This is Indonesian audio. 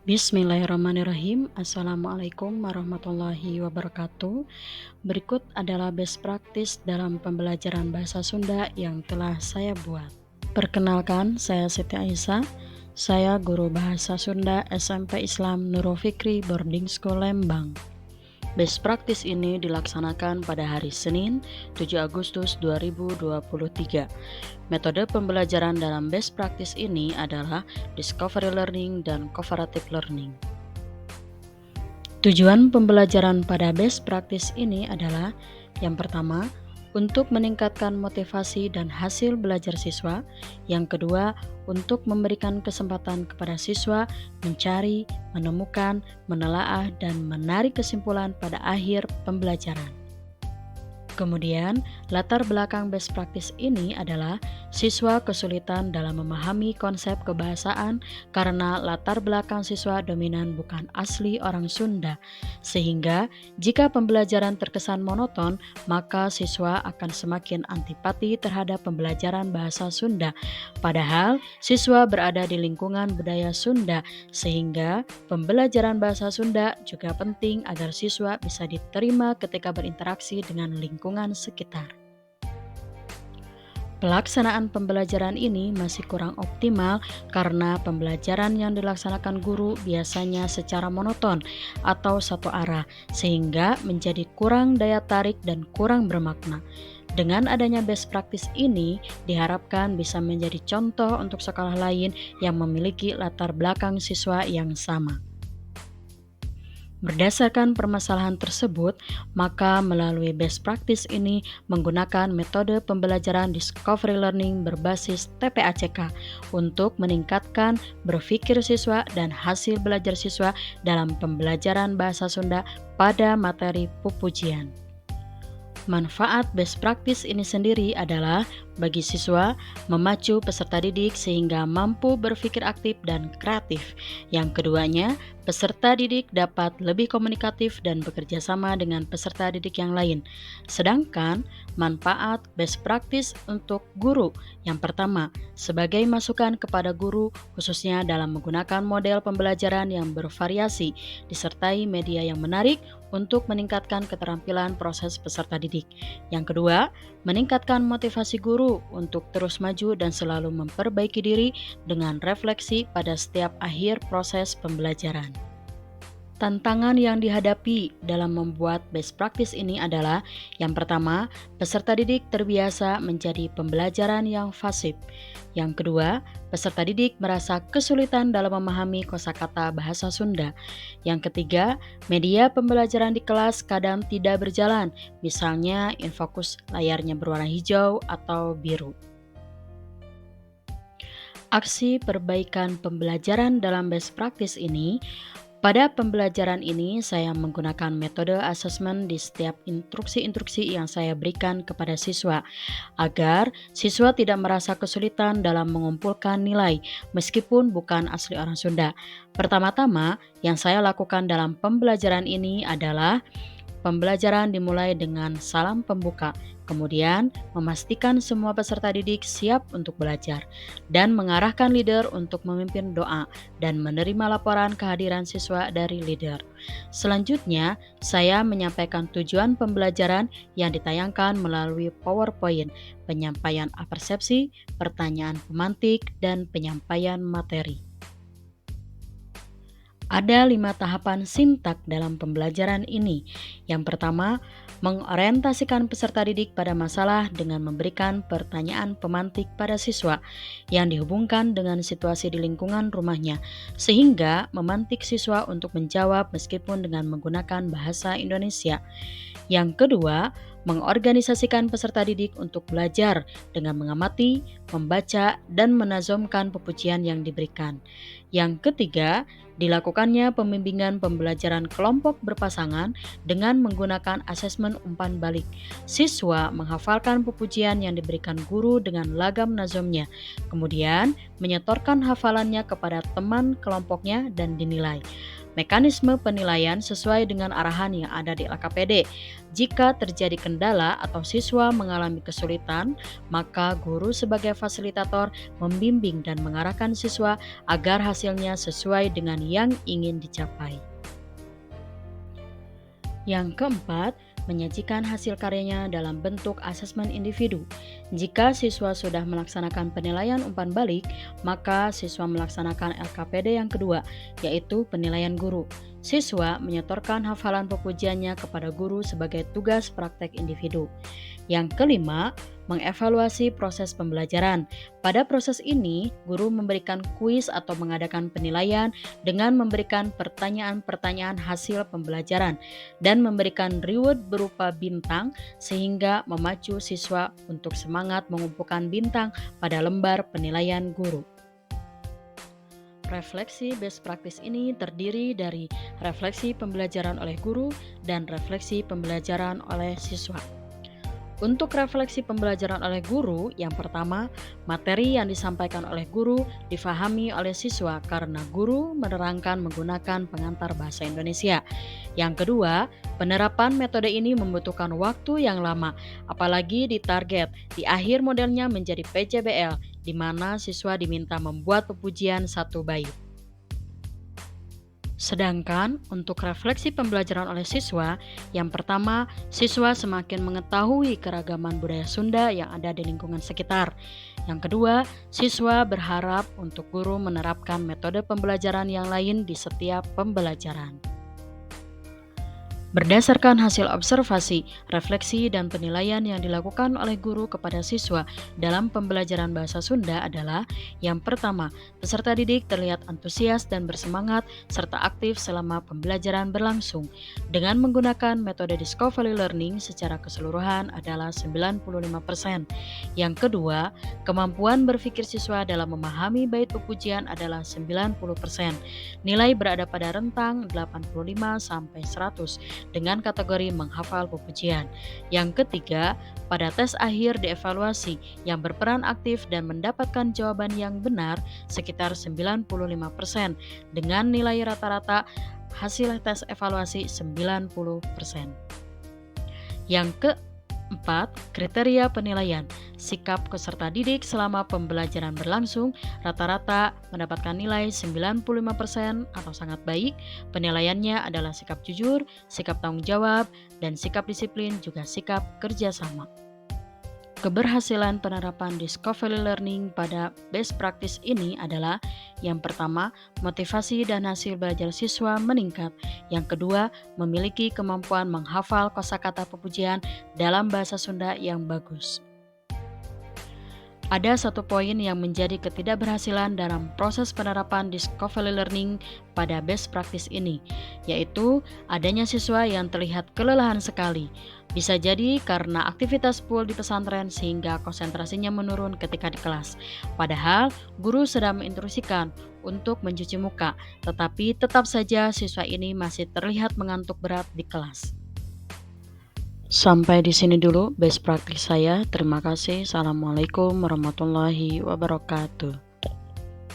Bismillahirrahmanirrahim. Assalamualaikum warahmatullahi wabarakatuh. Berikut adalah best practice dalam pembelajaran bahasa Sunda yang telah saya buat. Perkenalkan, saya Siti Aisyah. Saya guru bahasa Sunda SMP Islam Nurul Fikri Boarding School Lembang. Best practice ini dilaksanakan pada hari Senin, 7 Agustus 2023. Metode pembelajaran dalam best practice ini adalah discovery learning dan cooperative learning. Tujuan pembelajaran pada best practice ini adalah yang pertama, untuk meningkatkan motivasi dan hasil belajar siswa. Yang kedua, untuk memberikan kesempatan kepada siswa mencari, menemukan, menelaah, dan menarik kesimpulan pada akhir pembelajaran. Kemudian, latar belakang best practice ini adalah siswa kesulitan dalam memahami konsep kebahasaan karena latar belakang siswa dominan bukan asli orang Sunda. Sehingga, jika pembelajaran terkesan monoton, maka siswa akan semakin antipati terhadap pembelajaran bahasa Sunda. Padahal, siswa berada di lingkungan budaya Sunda, sehingga pembelajaran bahasa Sunda juga penting agar siswa bisa diterima ketika berinteraksi dengan lingkungan sekitar. Pelaksanaan pembelajaran ini masih kurang optimal karena pembelajaran yang dilaksanakan guru biasanya secara monoton atau satu arah, sehingga menjadi kurang daya tarik dan kurang bermakna. Dengan adanya best practice ini, diharapkan bisa menjadi contoh untuk sekolah lain yang memiliki latar belakang siswa yang sama. Berdasarkan permasalahan tersebut, maka melalui best practice ini menggunakan metode pembelajaran discovery learning berbasis TPACK untuk meningkatkan berpikir siswa dan hasil belajar siswa dalam pembelajaran bahasa Sunda pada materi pupujian. Manfaat best practice ini sendiri adalah bagi siswa memacu peserta didik sehingga mampu berpikir aktif dan kreatif. Yang keduanya, peserta didik dapat lebih komunikatif dan bekerja sama dengan peserta didik yang lain. Sedangkan manfaat best practice untuk guru, yang pertama, sebagai masukan kepada guru khususnya dalam menggunakan model pembelajaran yang bervariasi disertai media yang menarik untuk meningkatkan keterampilan proses peserta didik. Yang kedua, meningkatkan motivasi guru untuk terus maju dan selalu memperbaiki diri dengan refleksi pada setiap akhir proses pembelajaran. Tantangan yang dihadapi dalam membuat best practice ini adalah yang pertama, peserta didik terbiasa menjadi pembelajaran yang pasif. Yang kedua, peserta didik merasa kesulitan dalam memahami kosakata bahasa Sunda. Yang ketiga, media pembelajaran di kelas kadang tidak berjalan, misalnya infokus layarnya berwarna hijau atau biru. Aksi perbaikan pembelajaran dalam best practice ini, pada pembelajaran ini saya menggunakan metode asesmen di setiap instruksi-instruksi yang saya berikan kepada siswa agar siswa tidak merasa kesulitan dalam mengumpulkan nilai meskipun bukan asli orang Sunda. Pertama-tama yang saya lakukan dalam pembelajaran ini adalah pembelajaran dimulai dengan salam pembuka, kemudian memastikan semua peserta didik siap untuk belajar, dan mengarahkan leader untuk memimpin doa dan menerima laporan kehadiran siswa dari leader. Selanjutnya, saya menyampaikan tujuan pembelajaran yang ditayangkan melalui PowerPoint, penyampaian persepsi, pertanyaan pemantik, dan penyampaian materi. Ada 5 tahapan sintak dalam pembelajaran ini. Yang pertama, mengorientasikan peserta didik pada masalah dengan memberikan pertanyaan pemantik pada siswa yang dihubungkan dengan situasi di lingkungan rumahnya, sehingga memantik siswa untuk menjawab meskipun dengan menggunakan bahasa Indonesia. Yang kedua, mengorganisasikan peserta didik untuk belajar dengan mengamati, membaca, dan menazomkan pepujian yang diberikan. Yang ketiga, dilakukannya pembimbingan pembelajaran kelompok berpasangan dengan menggunakan asesmen umpan balik. Siswa menghafalkan pepujian yang diberikan guru dengan lagam nazomnya, kemudian menyetorkan hafalannya kepada teman kelompoknya dan dinilai. mekanisme penilaian sesuai dengan arahan yang ada di LKPD. Jika terjadi kendala atau siswa mengalami kesulitan, maka guru sebagai fasilitator membimbing dan mengarahkan siswa agar hasilnya sesuai dengan yang ingin dicapai. Yang keempat, menyajikan hasil karyanya dalam bentuk asesmen individu. Jika siswa sudah melaksanakan penilaian umpan balik, maka siswa melaksanakan LKPD yang kedua, yaitu penilaian guru. Siswa menyetorkan hafalan pepujiannya kepada guru sebagai tugas praktek individu. Yang kelima, mengevaluasi proses pembelajaran. Pada proses ini, guru memberikan kuis atau mengadakan penilaian dengan memberikan pertanyaan-pertanyaan hasil pembelajaran dan memberikan reward berupa bintang sehingga memacu siswa untuk semangat mengumpulkan bintang pada lembar penilaian guru. Refleksi best practice ini terdiri dari refleksi pembelajaran oleh guru dan refleksi pembelajaran oleh siswa. Untuk refleksi pembelajaran oleh guru, yang pertama, materi yang disampaikan oleh guru difahami oleh siswa karena guru menerangkan menggunakan pengantar bahasa Indonesia. Yang kedua, penerapan metode ini membutuhkan waktu yang lama, apalagi ditarget di akhir modelnya menjadi PJBL, di mana siswa diminta membuat pepujian satu bait. Sedangkan untuk refleksi pembelajaran oleh siswa, yang pertama, siswa semakin mengetahui keragaman budaya Sunda yang ada di lingkungan sekitar. Yang kedua, siswa berharap untuk guru menerapkan metode pembelajaran yang lain di setiap pembelajaran. Berdasarkan hasil observasi, refleksi, dan penilaian yang dilakukan oleh guru kepada siswa dalam pembelajaran bahasa Sunda adalah yang pertama, peserta didik terlihat antusias dan bersemangat serta aktif selama pembelajaran berlangsung. Dengan menggunakan metode Discovery Learning secara keseluruhan adalah 95%. Yang kedua, kemampuan berpikir siswa dalam memahami bait pepujian adalah 90%. Nilai berada pada rentang 85-100. Dengan kategori menghafal pepujian. Yang ketiga, pada tes akhir dievaluasi yang berperan aktif dan mendapatkan jawaban yang benar sekitar 95% dengan nilai rata-rata hasil tes evaluasi 90%. Yang keempat, kriteria penilaian. Sikap peserta didik selama pembelajaran berlangsung rata-rata mendapatkan nilai 95% atau sangat baik. Penilaiannya adalah sikap jujur, sikap tanggung jawab, dan sikap disiplin juga sikap kerjasama. Keberhasilan penerapan Discovery Learning pada best practice ini adalah yang pertama, motivasi dan hasil belajar siswa meningkat. Yang kedua, memiliki kemampuan menghafal kosakata pepujian dalam bahasa Sunda yang bagus. Ada satu poin yang menjadi ketidakberhasilan dalam proses penerapan Discovery Learning pada best practice ini, yaitu adanya siswa yang terlihat kelelahan sekali. Bisa jadi karena aktivitas full di pesantren sehingga konsentrasinya menurun ketika di kelas. Padahal guru sedang menginstruksikan untuk mencuci muka, tetapi tetap saja siswa ini masih terlihat mengantuk berat di kelas. Sampai di sini dulu best practice saya. Terima kasih. Assalamualaikum warahmatullahi wabarakatuh.